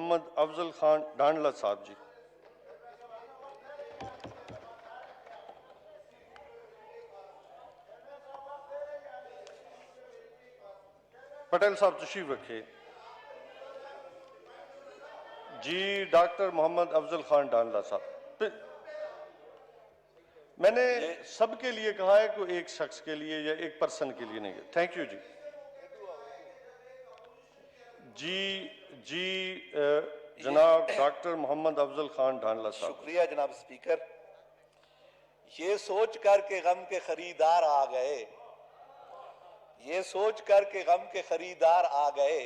मोहम्मद अफजल खान ढांडला साहब जी। पटेल साहब तशरीफ रखे जी। डॉक्टर मोहम्मद अफजल खान ढांडला साहब। मैंने सबके लिए कहा है, कोई एक शख्स के लिए या एक पर्सन के लिए नहीं है। थैंक यू जी। जी जनाब डॉक्टर मोहम्मद अफजल खान ढांडला साहब। शुक्रिया जनाब स्पीकर। ये सोच कर के गम के खरीदार आ गए, ये सोच कर के गम के खरीदार आ गए,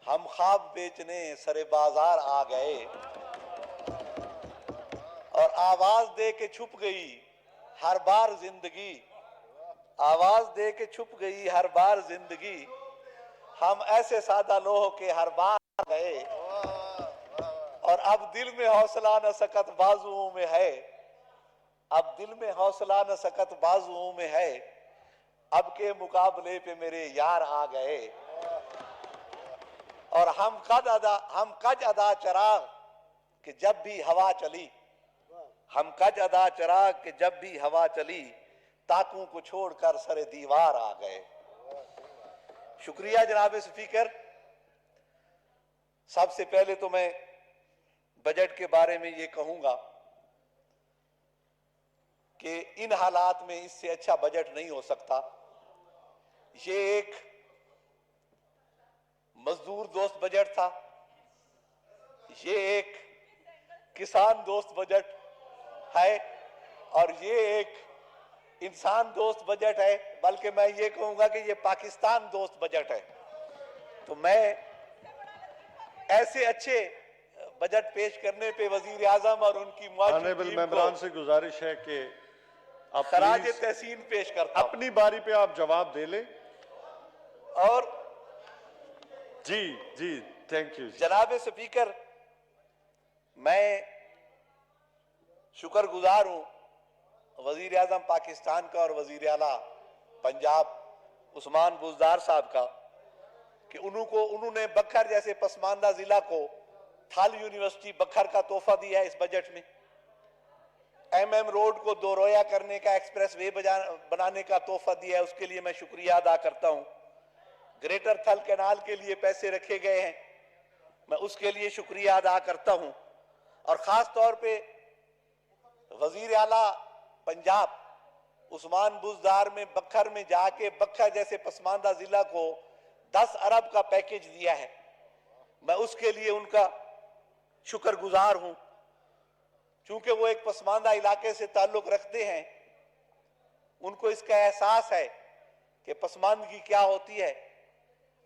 हम ख्वाब बेचने सरे बाजार आ गए, और आवाज दे के छुप गई हर बार जिंदगी, आवाज दे के छुप गई हर बार जिंदगी, हम ऐसे सादा लोह के हर बार गए, और अब दिल में हौसला न सकत बाजुओं में है, अब दिल में हौसला न सकत बाजुओं में है, अब के मुकाबले पे मेरे यार आ गए, और हम कज अदा चराग कि जब भी हवा चली, हम कज अदा चराग कि जब भी हवा चली, ताकों को छोड़कर सरे दीवार आ गए। शुक्रिया जनाब स्पीकर। सबसे पहले तो मैं बजट के बारे में ये कहूंगा कि इन हालात में इससे अच्छा बजट नहीं हो सकता। ये एक मजदूर दोस्त बजट था, ये एक किसान दोस्त बजट है, और ये एक इंसान दोस्त बजट है, बल्कि मैं ये कहूंगा कि ये पाकिस्तान दोस्त बजट है। तो मैं ऐसे अच्छे बजट पेश करने पे वजीर आजम और उनकी ऑनरेबल मेंबरान से गुजारिश है कि आप खराज तहसीन पेश करता हूं। अपनी बारी पे आप जवाब दे लें। और जी थैंक यू जनाब स्पीकर, मैं शुक्रगुजार हूं वजीर आजम पाकिस्तान का और वजीर आला पंजाब उस्मान बुज़दार साहब का कि उन्होंने बखर जैसे पसमानदा जिला को थल यूनिवर्सिटी बखर का तोहफा दिया है इस बजट में। MM रोड को दोरोया करने का, एक्सप्रेस वे बनाने का तोहफा दिया है, उसके लिए मैं शुक्रिया अदा करता हूं। ग्रेटर थल कैनाल के लिए पैसे रखे गए हैं, मैं उसके लिए शुक्रिया अदा करता हूं। और खास तौर पे वजीर आला पंजाब उस्मान बुज़दार में बखर में जाके बखर जैसे पसमानदा जिला को 10 अरब का पैकेज दिया है, मैं उसके लिए उनका शुक्रगुजार हूं। चूंकि वो एक पसमानदा इलाके से ताल्लुक रखते हैं, उनको इसका एहसास है कि पसमानदगी क्या होती है,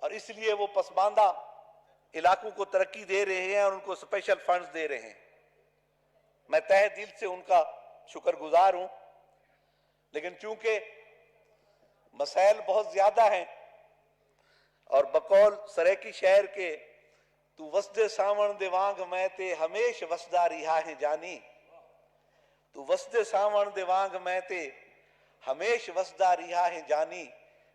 और इसलिए वो पसमानदा इलाकों को तरक्की दे रहे हैं और उनको स्पेशल फंड्स दे रहे हैं। मैं तहे दिल से उनका शुक्रगुजार हूं। लेकिन चूंकि मसाइल बहुत ज्यादा हैं और बकौल सरेकी शहर के तू वसदे सावण दिवांग मैं ते हमेश वसदा रिहा है जानी, तू वसदे सावण दिवांग मैं ते हमेश वसदा रिहा है जानी,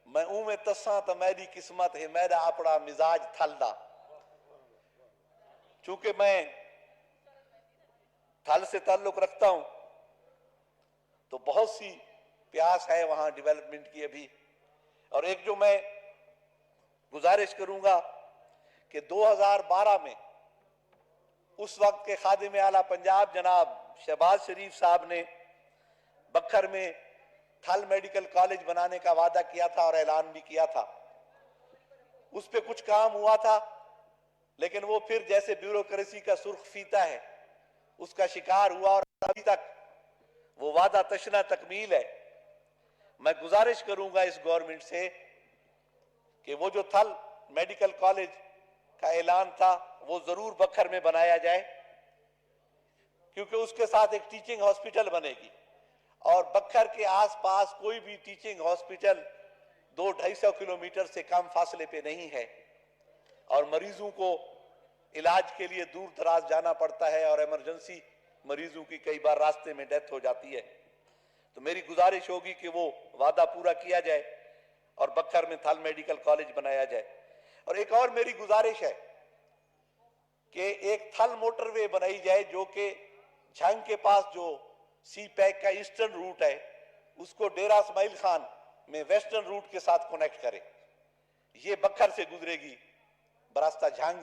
मैं में तस्सा तो मेरी किस्मत है मेरा अपना मिजाज थलदा। चूंकि मैं थल से ताल्लुक रखता हूं तो बहुत सी प्यास है वहां डेवलपमेंट की अभी। और एक जो मैं गुजारिश करूंगा कि 2012 में उस वक्त के खादिम आला पंजाब जनाब शहबाज शरीफ साहब ने बखर में थल मेडिकल कॉलेज बनाने का वादा किया था और ऐलान भी किया था। उस पे कुछ काम हुआ था, लेकिन वो फिर जैसे ब्यूरोक्रेसी का सुर्ख फीता है उसका शिकार हुआ और अभी तक वो वादा तशना तकमील है। मैं गुजारिश करूंगा इस गवर्नमेंट से कि वो जो थल मेडिकल कॉलेज का ऐलान था वो जरूर बखर में बनाया जाए, क्योंकि उसके साथ एक टीचिंग हॉस्पिटल बनेगी और बखर के आसपास कोई भी टीचिंग हॉस्पिटल 200-250 किलोमीटर से कम फासले पे नहीं है और मरीजों को इलाज के लिए दूर दराज जाना पड़ता है और इमरजेंसी मरीजों की कई बार रास्ते में डेथ हो जाती है। तो मेरी गुजारिश होगी कि वो वादा पूरा किया जाए और बखर में थल मेडिकल कॉलेज बनाया जाए। और एक और मेरी गुजारिश है कि एक थल मोटरवे बनाई जाए जो कि झंग के पास जो सी पैक का ईस्टर्न रूट है उसको डेरा इस्माइल खान में वेस्टर्न रूट के साथ कनेक्ट करे। ये बखर से गुजरेगी बरास्ता झंग,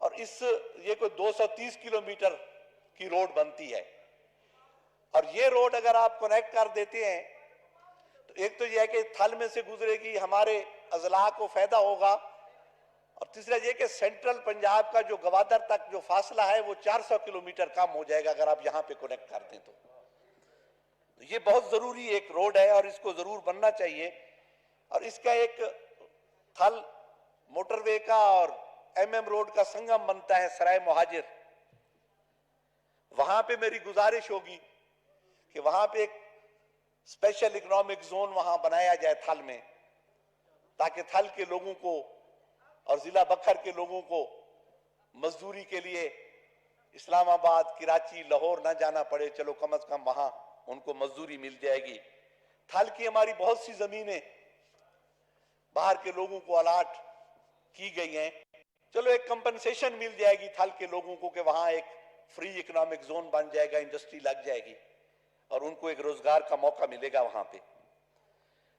और ये कोई 230 किलोमीटर की रोड बनती है। और ये रोड अगर आप कनेक्ट कर देते हैं तो एक तो यह है कि थल में से गुजरेगी, हमारे अजला को फायदा होगा, और तीसरा यह कि सेंट्रल पंजाब का जो गवादर तक जो फासला है वो 400 किलोमीटर कम हो जाएगा अगर आप यहां पे कनेक्ट कर दें तो ये बहुत जरूरी एक रोड है और इसको जरूर बनना चाहिए। और इसका एक थल मोटरवे का और एमएम रोड का संगम बनता है सराय मुहाजिर। वहां पे मेरी गुजारिश होगी कि वहां पे एक स्पेशल इकोनॉमिक जोन वहां बनाया जाए थल में, ताकि थल के लोगों को और जिला बखर के लोगों को मजदूरी के लिए इस्लामाबाद, कराची, लाहौर ना जाना पड़े। चलो कम से कम वहां उनको मजदूरी मिल जाएगी। थल की हमारी बहुत सी जमीनें बाहर के लोगों को अलाट की गई हैं, चलो एक कंपनसेशन मिल जाएगी थल के लोगों को कि वहां एक फ्री इकोनॉमिक जोन बन जाएगा, इंडस्ट्री लग जाएगी और उनको एक रोजगार का मौका मिलेगा वहां पे।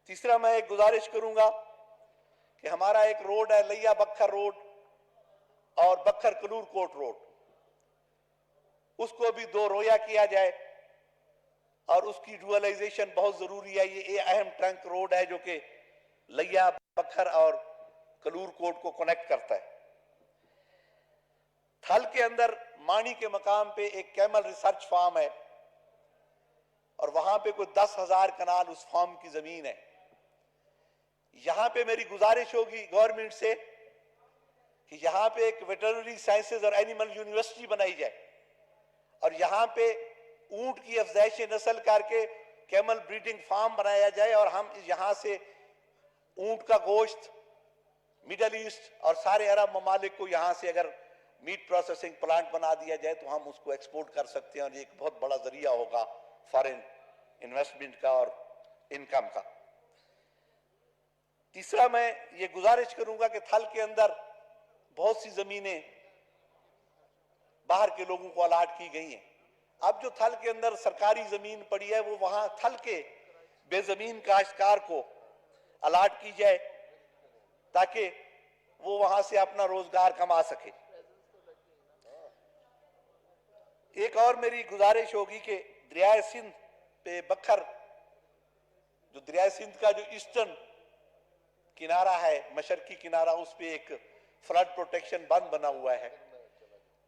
तीसरा मैं एक गुजारिश करूंगा कि हमारा एक रोड है लिया बखर रोड और बखर कलूर कोट रोड, उसको भी 2 रोया किया जाए और उसकी डुअलाइजेशन बहुत जरूरी है। ये अहम ट्रंक रोड है जो कि लिया बखर और कलूर कोट को कनेक्ट करता है। थल के अंदर मानी के मकाम पे एक कैमल रिसर्च फार्म है और वहां पे कोई 10,000 कनाल उस फार्म की जमीन है। यहां पे मेरी गुजारिश होगी गवर्नमेंट से कि यहां पे एक वेटरनरी साइंसेज और एनिमल यूनिवर्सिटी बनाई जाए और यहां पे ऊंट की अफजाइश नस्ल करके कैमल ब्रीडिंग फार्म बनाया जाए और हम यहां से ऊंट का गोश्त मिडल ईस्ट और सारे अरब ममालिक को यहां से अगर मीट प्रोसेसिंग प्लांट बना दिया जाए तो हम उसको एक्सपोर्ट कर सकते हैं और ये एक बहुत बड़ा जरिया होगा फॉरेन इन्वेस्टमेंट का और इनकम का। तीसरा मैं ये गुजारिश करूंगा कि थल के अंदर बहुत सी जमीनें बाहर के लोगों को अलाट की गई हैं। अब जो थल के अंदर सरकारी जमीन पड़ी है वो वहां थल के बेजमीन काश्तकार को अलाट की जाए ताकि वो वहां से अपना रोजगार कमा सके। एक और मेरी गुजारिश होगी कि दरिया सिंध पे बखर जो दरिया सिंध का जो ईस्टर्न किनारा है, मशरकी किनारा, उस पे एक फ्लड प्रोटेक्शन बंद बना हुआ है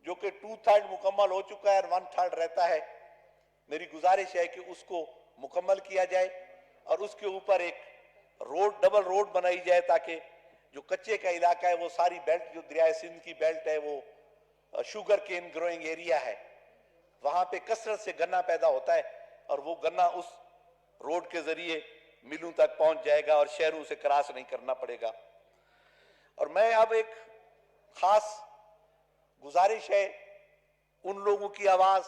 जो कि 2/3 मुकम्मल हो चुका है और 1/3 रहता है। मेरी गुजारिश है कि उसको मुकम्मल किया जाए और उसके ऊपर एक रोड, डबल रोड बनाई जाए ताकि जो कच्चे का इलाका है वो सारी बेल्ट जो दरिया सिंध की बेल्ट है वो शुगर केन ग्रोइंग एरिया है, वहां पे कसरत से गन्ना पैदा होता है और वो गन्ना उस रोड के जरिए मिलों तक पहुंच जाएगा और शहरों से क्रॉस नहीं करना पड़ेगा। और मैं अब एक खास गुजारिश है उन लोगों की आवाज,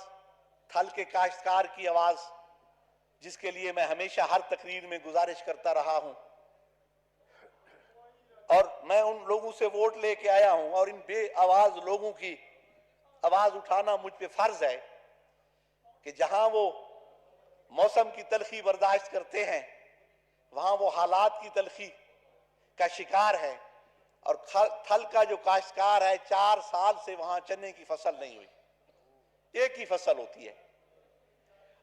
थल के काश्तकार की आवाज, जिसके लिए मैं हमेशा हर तकरीर में गुजारिश करता रहा हूं और मैं उन लोगों से वोट लेके आया हूं और इन बेआवाज लोगों की आवाज उठाना मुझ पे फर्ज है कि जहां वो मौसम की तलखी बर्दाश्त करते हैं वहां वो हालात की तलखी का शिकार है। और थल का जो काश्तकार है 4 साल से वहां चने की फसल नहीं हुई, एक ही फसल होती है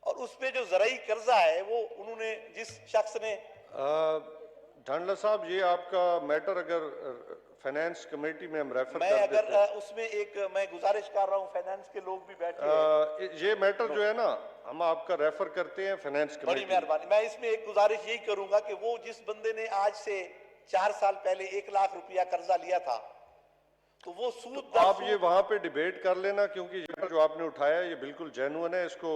और उसमें जो ज़राई कर्जा है वो उन्होंने जिस शख्स ने ढांडला साहब ये आपका मैटर अगर फाइनेंस कमेटी में हम रेफर मैं कर अगर देते हैं, उसमें एक मैं गुजारिश कर रहा हूं, फाइनेंस के लोग भी बैठे हैं, ये मैटर जो है ना हम आपका रेफर करते हैं फाइनेंस बड़ी कमेटी। मेहरबानी। मैं इसमें एक गुजारिश यही करूंगा कि वो जिस बंदे ने आज से 4 साल पहले 1 लाख रुपया कर्जा लिया था तो वो सूद दर आप ये सूद वहां पे डिबेट कर लेना क्योंकि ये जो आपने उठाया ये बिल्कुल जेन्युइन है। इसको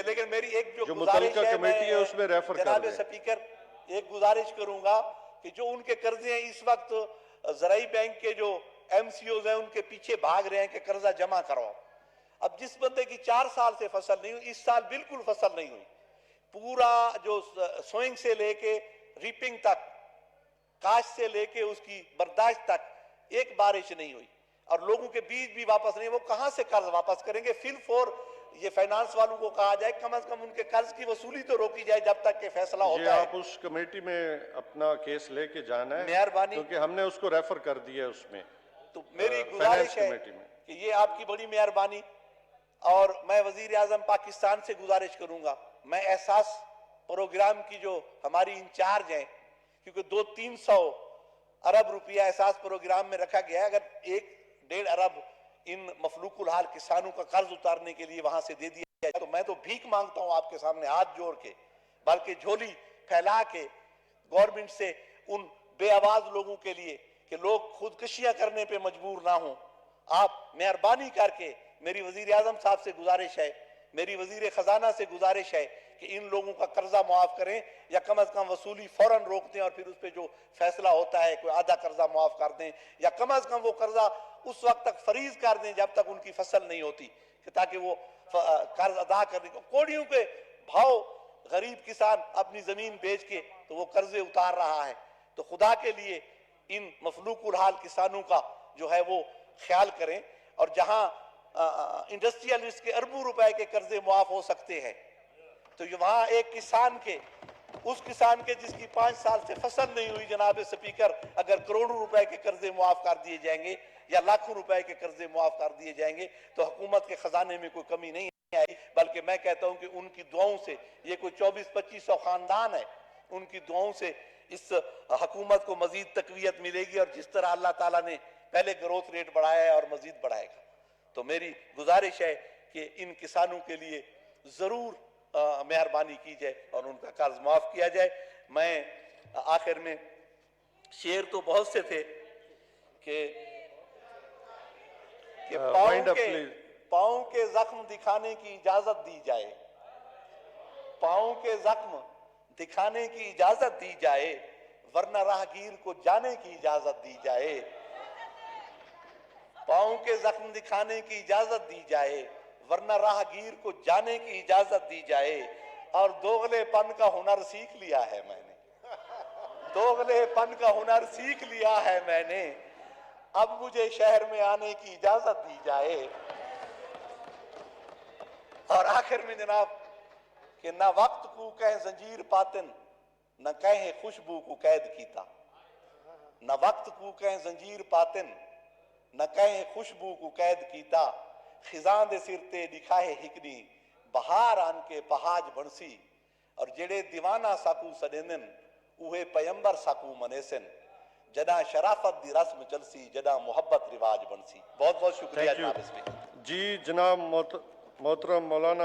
लेकिन मेरी एक जो गुजारिश मुतल्लिका है, कमेटी है उसमें रेफर कर जनाब दें। स्पीकर एक गुजारिश करूंगा कि जो उनके कर्जे हैं इस वक्त ज़राई बैंक के जो एमसीओज हैं उनके पीछे भाग रहे हैं कि कर्जा जमा करवाओ। अब जिस बंदे की 4 साल से फसल नहीं हुई, इस साल बिल्कुल फसल नहीं हुई, पूरा जो सोइंग से लेके रीपिंग तक, काश से लेके उसकी बर्दाश्त तक एक बारिश नहीं हुई। और लोगों के बीच भी वापस नहीं, वो कहां से कर्ज वापस करेंगे? फिल फॉर ये फाइनेंस वालों को कहा जाए कम से कम उनके कर्ज की वसूली तो रोकी जाए जब तक के फैसला ये होता है। आप उस कमेटी में अपना केस लेके जाना है, मेहरबानी। क्योंकि हमने उसको रेफर कर दिया है उसमें, तो मेरी फाइनेंस गुजारिश है कमेटी में। कि ये आपकी बड़ी मेहरबानी, और मैं वजीर आजम पाकिस्तान से गुजारिश करूंगा, मैं एहसास प्रोग्राम की जो हमारी इंचार्ज हैं, क्योंकि 200-300 अरब रुपया एहसास प्रोग्राम में रखा गया है, अगर 1-1.5 अरब इन मफलूकुल हाल किसानों का कर्ज उतारने के लिए वहां से दे दिया जाए, तो मैं तो भीख मांगता हूं आपके सामने हाथ जोड़ के, बल्कि झोली फैला के गवर्नमेंट से उन बेआवाज लोगों के लिए कि लोग खुदकुशियां करने पे मजबूर ना हो। आप मेहरबानी करके, मेरी वजीर आजम साहब से गुजारिश है, मेरी वजीर खजाना से गुजारिश है कि इन लोगों का कर्जा माफ करें, या कम से कम वसूली फौरन रोक दें, और फिर उस पर जो फैसला होता है कोई आधा कर्जा माफ कर दें, या कम से कम वो कर्जा उस वक्त तक फ्रीज कर दें जब तक उनकी फसल नहीं होती, ताकि वो कर्ज अदा करने को, कोड़ियों के भाव गरीब किसान अपनी जमीन बेच के तो वो कर्जे उतार रहा है। तो खुदा के लिए इन मफलूकुल हाल किसानों का जो है वो ख्याल करें, और जहां इंडस्ट्रियलिस्ट के अरबों रुपए के कर्जे मुआफ हो सकते हैं, तो वहां एक किसान के, उस किसान के जिसकी 5 साल से फसल नहीं हुई, जनाब स्पीकर, अगर करोड़ों रुपए के कर्जे मुआफ कर दिए जाएंगे या लाखों रुपए के कर्जे मुआफ कर दिए जाएंगे, तो हुकूमत के खजाने में कोई कमी नहीं आई, बल्कि मैं कहता हूं कि उनकी दुआओं से, ये कोई 2400-2500 खानदान है, उनकी दुआओं से इस हुकूमत को मजीद तकवीयत मिलेगी, और जिस तरह अल्लाह ताला ने पहले ग्रोथ रेट बढ़ाया है और मजीद बढ़ाएगा। तो मेरी गुजारिश है कि इन किसानों के लिए जरूर मेहरबानी की जाए और उनका कर्ज माफ किया जाए। मैं आखिर में, शेर तो बहुत से थे कि पाँव के जख्म दिखाने की इजाजत दी जाए, पाँव के जख्म दिखाने की इजाजत दी जाए, वरना राहगीर को जाने की इजाजत दी जाए। पाँव के जख्म दिखाने की इजाजत दी जाए, वरना राहगीर को जाने की इजाजत दी जाए। और दोगलेपन का हुनर सीख लिया है मैंने, दोगलेपन का हुनर सीख लिया है मैंने, अब मुझे शहर में आने की इजाजत दी जाए। और आखिर में जनाब कि न वक्त को कह जंजीर पातिन, न कहे खुशबू को कैद कीता, न वक्त को कह जंजीर पातिन, न कहे खुशबू को कैद कीता, खिजां दे सिर ते लिखा है हिकनी, बहार आन के पहाज बणसी, और जेड़े दीवाना साकू सडेंदन उहे पैगंबर साकू मनेसन, जदा शराफत दी रस्म चलसी, जदा मोहब्बत रिवाज बनसी। बहुत बहुत शुक्रिया जनाब। जी जनाब मोहतरम मौलाना